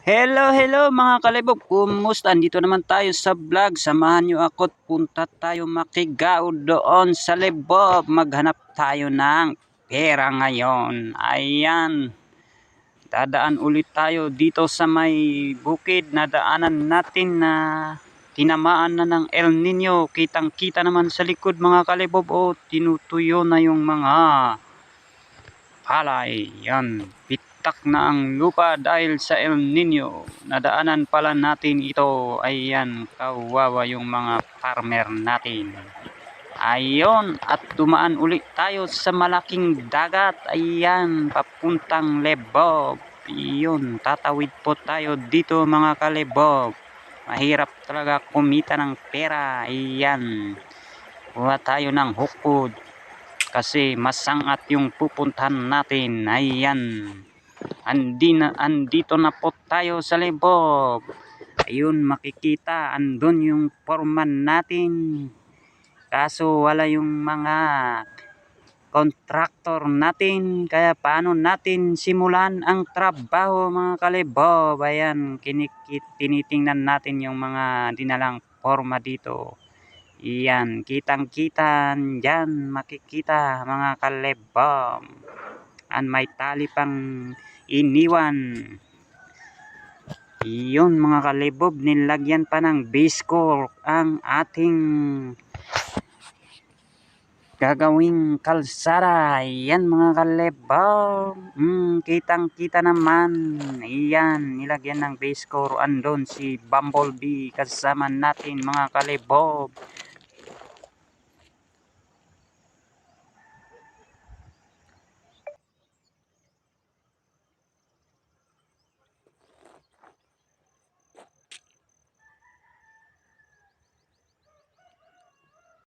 Hello mga kalibog, kumusta? Andito naman tayo sa vlog. Samahan nyo ako't punta tayo makigao doon sa libob. Maghanap tayo ng pera ngayon. Ayan, dadaan ulit tayo dito sa may bukid na daanan natin na tinamaan na ng El Nino. Kitang kita naman sa likod mga kalibog, tinutuyo na yung mga palay. Yan, pitak na ang lupa dahil sa El Nino. Nadaanan pala natin ito. Ayan, kawawa yung mga farmer natin. Ayon, at dumaan ulit tayo sa malaking dagat. Ayan, papuntang Lebog. Iyon, tatawid po tayo dito mga kalebog. Mahirap talaga kumita ng pera. Ayan, kuha tayo ng hukod kasi masangat yung pupuntahan natin. Ayan, andito na po tayo sa libog. Ayun, makikita andun yung foreman natin, kaso wala yung mga contractor natin, kaya paano natin simulan ang trabaho mga kalibog. Ayan, tinitingnan natin yung mga dinalang forma dito. Iyan, kitang-kita dyan, makikita mga kalibog. An may tali pang iniwan. Iyon mga kalibog, nilagyan pa ng base coat ang ating gagawing kalsara. Iyan mga kalibog, kitang-kita naman. Iyan, nilagyan ng base coat. Andon si Bumblebee kasama natin mga kalibog.